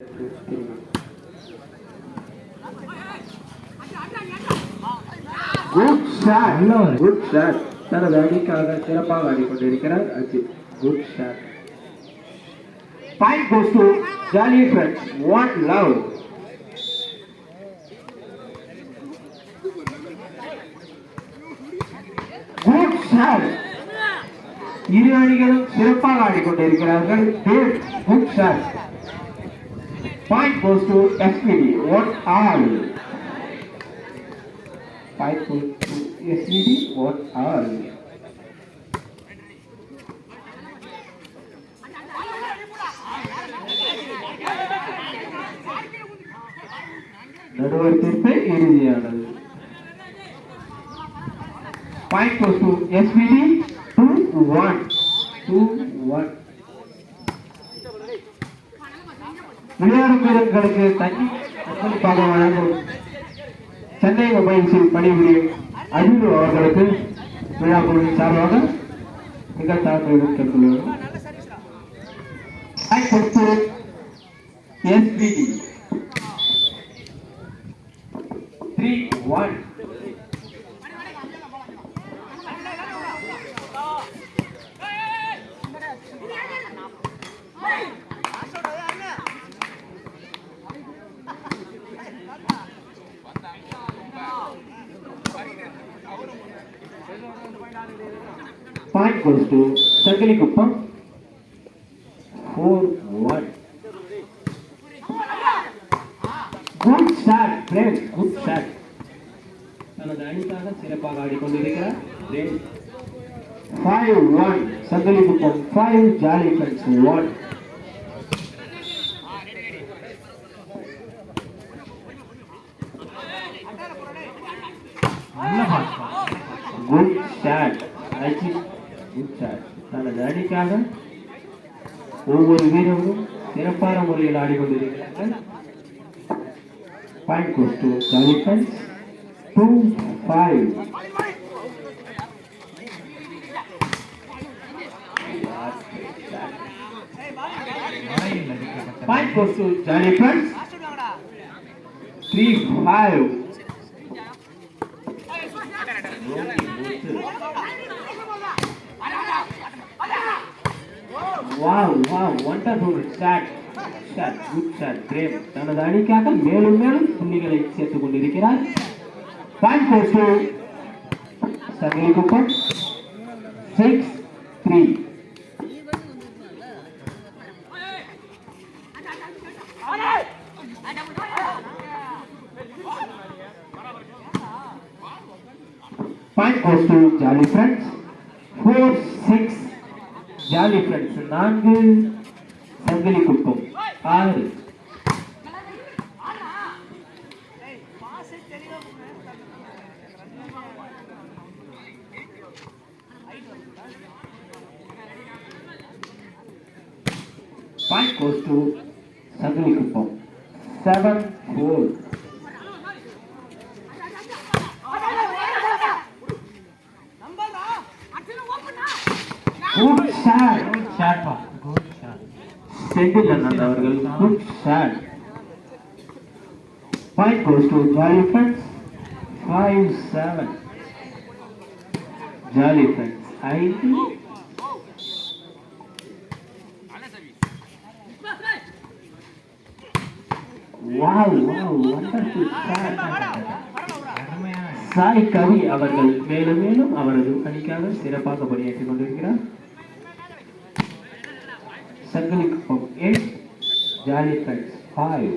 Good shot, good shot. தனது அணிக்காக சிறப்பாக ஆடிக்கொண்டிருக்கிறார் Ajith. Good shot. Point goes to Jolly Friends. One love. Good shot. இரு அணிகளும் சிறப்பாக ஆடிக்கொண்டிருக்கிறார்கள். Good shot. Point goes to SPD. One all. Point goes to SPD. One all. நடுவர் தீர்ப்பு இறுதியானது. Point goes to SPD 2-1. 2-1. விளையாடும் வீரர்களுக்கு தண்ணி அன்பளிப்பாக வழங்கும் சென்னை மொபைல்ஸில் பணிபுரியும் அஜித் அவர்களுக்கு விழா குழுவின் சார்பாக மிக தாழ்மையுடன் கேட்டுள்ளோம். Point goes to SPD 3-1. Point goes to Sagalikuppam 4-1. Good shot, friends. Good shot. தனது அணிக்காக சிறப்பாக ஆடிக்கொண்டிருக்கிறார். 5-1. Sangalikuppam 5, jolly friends 1. Good shot Ajith. Good shot. தனது அணிக்காக ஒவ்வொரு வீரரும் சிறப்பான முறையில் ஆடிக்கொண்டிருக்கிறார்கள். Point goes to Jolly Friends 2-5. Point goes to Jolly Friends 3-5. Wow, wonderful shot. Good shot. Great. தனது அணிக்காக மேலும் மேலும் புள்ளிகளை சேர்த்துக் கொண்டிருக்கிறார். Point goes to சங்கலிக்குப்பம் 6-3. Point goes to Jolly Friends 4-6. Jolly Friends 4, சங்கலிக்குப்பம் 6. Point goes to Sagalikuppam 7-4. Good shot. Good shot. Senthil அண்ணன் அவர்கள் good shot. Point goes to Jolly Friends 5-7. Jolly Friends 5. Wow, wonderful shot. Sai கவி அவர்கள் மேலும் மேலும் அவரது அணிக்காக சிறப்பாக பணியாற்றிக் கொண்டிருக்கிறார். சங்கலிக்குப்பம் 8, jolly friends 5.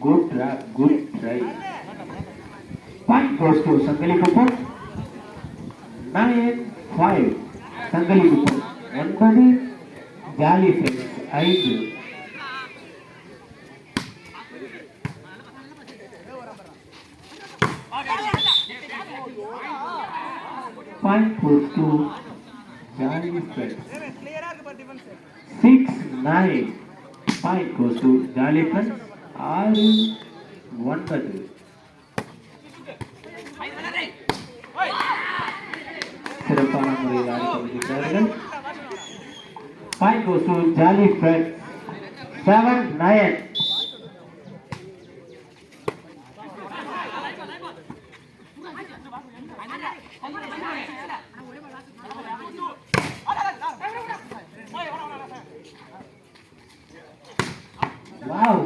Good trap, good try. Point goes to Sangalikuppam 9-5. Sangalikuppam 9, Jolly Friends 5. Point goes to Jolly Friends 6-9. Point goes to Jolly Friends 6-1. 9. சிறப்பான முறையில் ஆடிக்கொண்டிருக்கிறார்கள். Point goes to Jolly Friends. 7-9. Wow,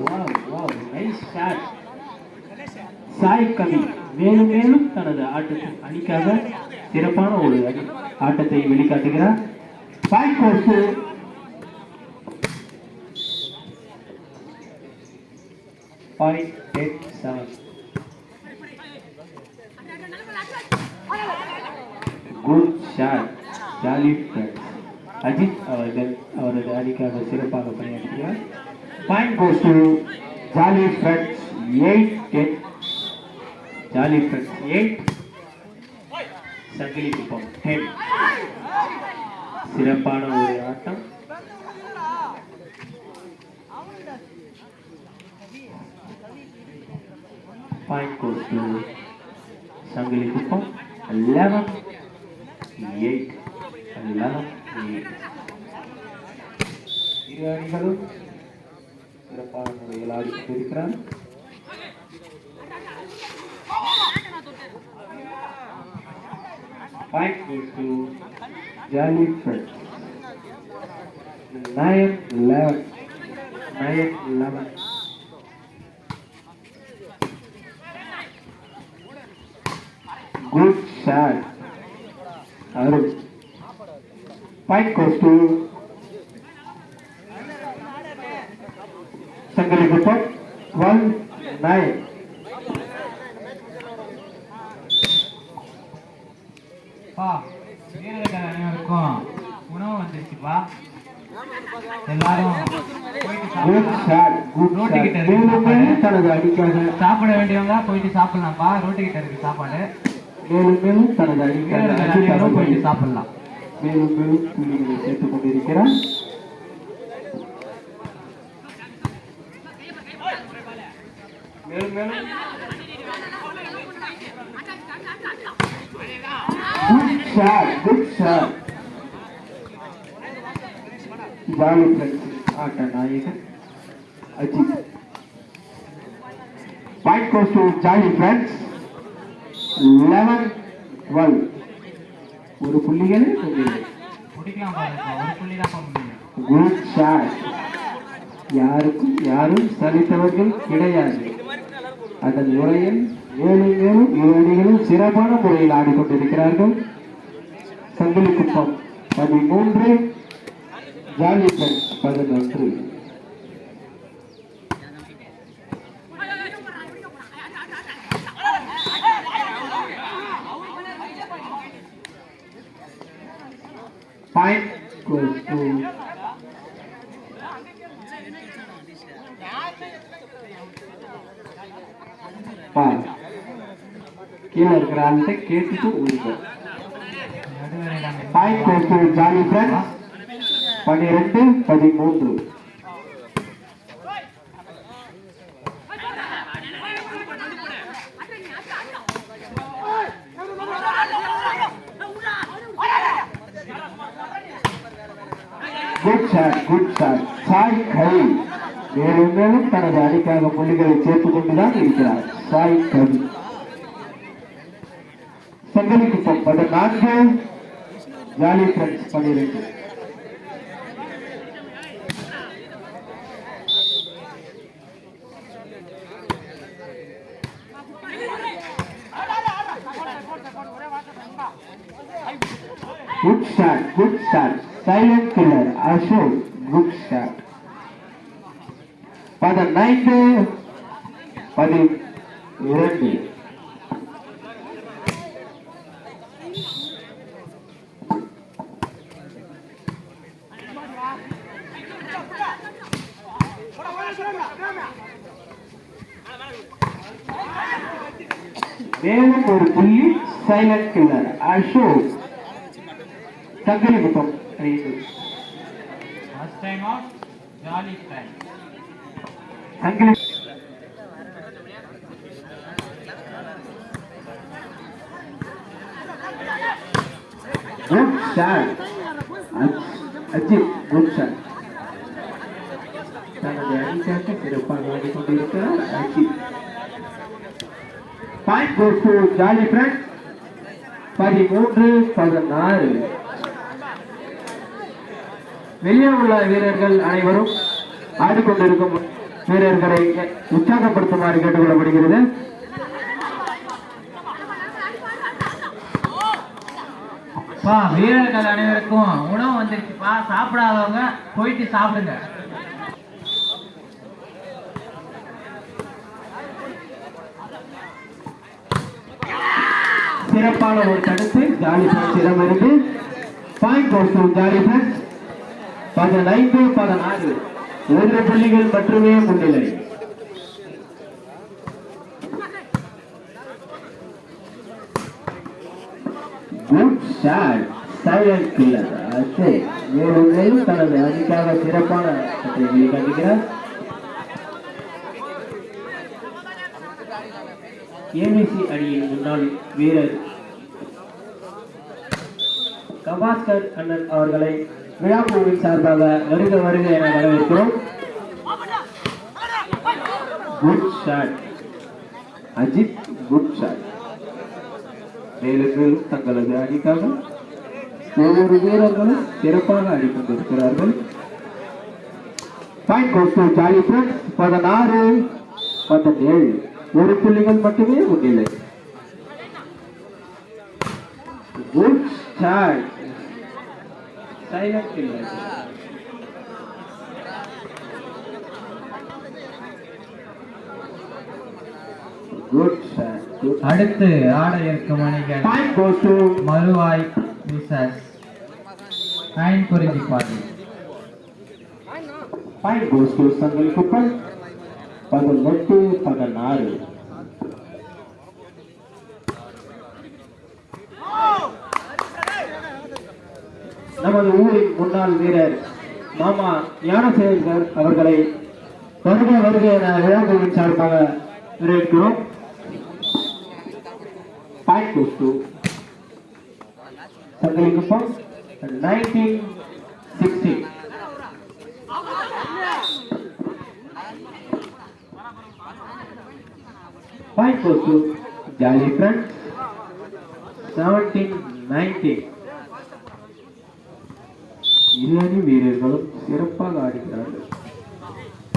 nice shot. Sai கவி மேலும் மேலும் தனது அணிக்காக சிறப்பான ஒரு ஆட்டத்தை வெளிக்காட்டுகிறார். Point goes to Point 8-7. Good shot. Jolly Friends. Ajith அவர்கள் அவரது அணிக்காக சிறப்பாக பணியாற்றுகிறார். Point goes to Jolly Friends 8-10. Jolly Friends 8, சங்கிலி குப்பம் 10. சிறப்பான ஒரு ஆட்டம். Point goes to சங்கிலி குப்பம் 11-8. இரு அணிகளும் சிறப்பான முறையில் ஆடிக்கொண்டிருக்கிறார். Point goes to Jolly Friends 9-11. Good shot. Arun. Point goes to Sangali Gupta 12-9. அனைவருக்கும் உணவு வந்துருச்சுப்பா. எல்லாரும் சாப்பிட வேண்டியவங்க போயிட்டு சாப்பிடலாம்ப்பா. ரோட்டு கிட்ட இருக்கு சாப்பாடு. மேலும் தனது அணிக்காக போயிட்டு சாப்பிடலாம். மேலும் புள்ளிகளை சேர்த்துக் கொண்டிருக்கிறார். Good shot. Jolly Friends ஆட்ட நாயகன் Ajith. Point goes to Jolly Friends 11-12. ஒரு புள்ளிகள் முடிக்கலாம் பாருங்க. ஒரு புள்ளி தான் முடியும். Good shot. யாரும் சலித்தவர்கள் கிடையாது. அதன் முறையில் மேலும் இரு அணிகளும் சிறப்பான முறையில் ஆடிக்கொண்டிருக்கிறார்கள். சங்கிலி குப்பம் 13, Jolly Friends 11. Point goes to கீழே இருக்கிற ஆள்கிட்ட கேட்டுட்டு ஊருங்க. Point goes to Jolly Friends 12-13. Good shot. Sai கவி மேலும் தனது அணிக்காக புள்ளிகளை சேர்த்துக் கொண்டுதான் இருக்கிறார். சாய் கவி. சங்கிலி குப்பம் 14, Jolly Friends 12. Good shot. Silent killer Ashok. Good shot. 19-12. மேலும் ஒரு புள்ளி சைலண்ட் கில்லர் அசோக். சங்கிலி Kuppam 5. Sangili good shot Ajith good shot தனது அணிக்காக சிறப்பாக ஆடிக்கொண்டிருக்கிறார் Ajith point goes to jolly friends 13-16 வெளியே உள்ள வீரர்கள் அனைவரும் ஆடிக்கொண்டிருக்கும் வீரர்களை உற்சாகப்படுத்துமாறு கேட்டுக்கொள்ளப்படுகிறது. வீரர்கள் அனைவருக்கும் உணவு வந்துருச்சுப்பா, சாப்பிடாதவங்க போயிட்டு சாப்பிடுங்க. சிறப்பான ஒரு தடுப்பு ஜாலி ஃப்ரெண்ட்ஸ் இடமிருந்து point goes to jolly friends 15-16 1 புள்ளிகள் மட்டுமே முன்னிலை. Good shot silent killer Ajay மேலும் தனது அணிக்காக சிறப்பான கட்டளைகளை காட்டுகிறார். ஏபிசி அணியின் முன்னாள் வீரர் கவாஸ்கர் அண்ணன் அவர்களை விழாக்குழுவின் சார்பாக வருக வருக என வரவேற்கிறோம். Good shot Ajith good shot மேலும் தங்களது அணிக்காக ஒவ்வொரு வீரர்களும் சிறப்பாக ஆடிக்கொண்டிருக்கிறார்கள். Point goes to jolly friends 16-17 1 புள்ளிகள் மட்டுமே முன்னிலை. Good shot silent killer good shot. அடுத்து ஆட இருக்கும் அணிகள் பாயிண்ட் கோஸ் டு மறுவாய் விசஸ் Kurinjipadi. Point goes to Sangal Kuppal 18-16 நமது ஊரின் முன்னாள் வீரர் மாமா ஞானசேகர் அவர்களை வருக வருக என விழாக்குழுவின் சார்பாக வரவேற்கிறோம். Point goes to Sangalikuppam 19-16 point goes to jolly friends 17-19 இரு அணி வீரர்களும் சிறப்பாக ஆடுகிறார்கள்.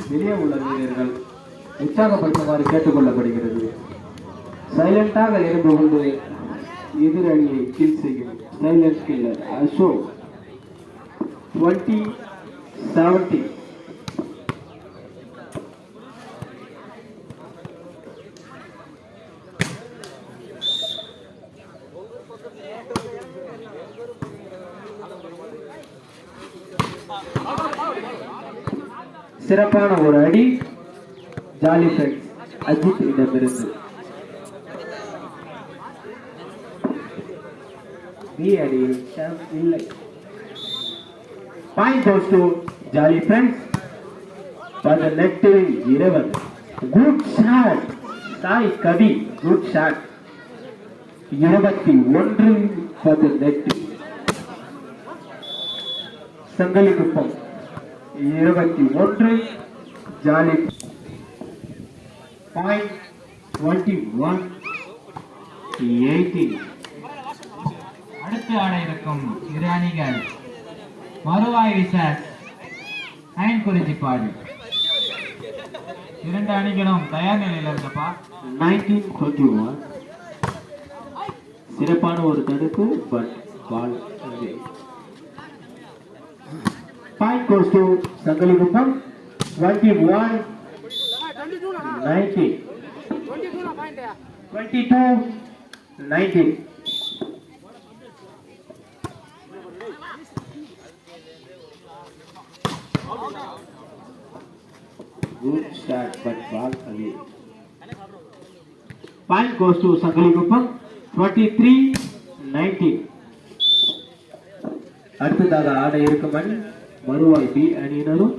வெளியே உள்ள வீரர்கள் உற்சாகப்படுத்துமாறு கேட்டுக்கொள்ளப்படுகிறது. சைலண்டாக இருந்து கொண்டு எதிர் அணியை கில் செய்யும் சைலண்ட் கில்லர் அசோக் 20-17 சிறப்பான ஒரு அடி ஜாலி ஃப்ரெண்ட்ஸ் அஜித் இடமிருந்து. பி அடியில் சான்ஸ் இல்லை. Point goes to jolly friends 18-20 good shot Sai Kavi good shot 21-18 Sangalikuppam 21 jolly. Point 21-18 அடுத்து ஆட இருக்கும் இரு அணிகள் மறுவாய் விசஸ் குறிஞ்சிப்பாடி. 2 அணிகளும் தயார் நிலையில் இருந்தப்பா. 19-21 சிறப்பான ஒரு தடுப்பு பட் ball point goes to Sangalikuppam 21-19 22-19 good shot but ball away. Point goes to Sangalikuppam 23-19. அடுத்ததாக ஆட இருக்கும் அணி மறுவாய் பி அணியினரும்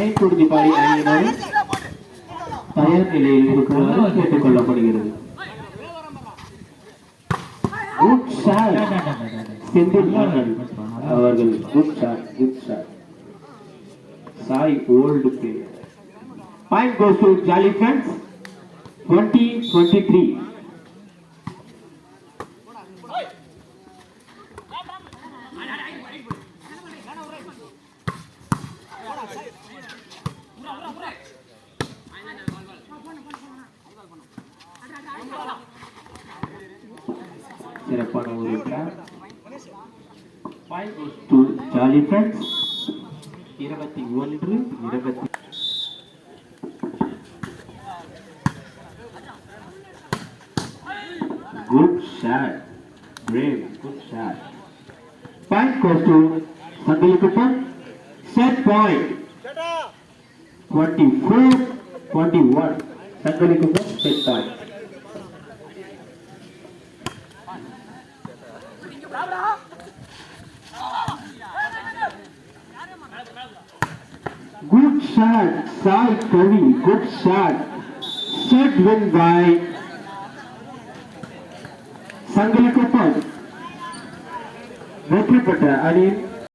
ஐங்குறிஞ்சிப்பாடி அணியினரும் தயார் நிலையில் இருக்குமாறு கேட்டுக் கொள்ளப்படுகிறது. குட் ஷாட் செந்தில் ஆனந்த் அவர்கள் good shot Sai old player point goes to jolly Friends 20-23 சிறப்பான ஒரு point goes to jolly Friends 21-20 good shot brave good shot point goes to Sangalikuppa set point 24-21 Sangalikuppa set point good shot Sai Kavi good shot set win by Sangalikuppa வெற்றி பெற்ற அணி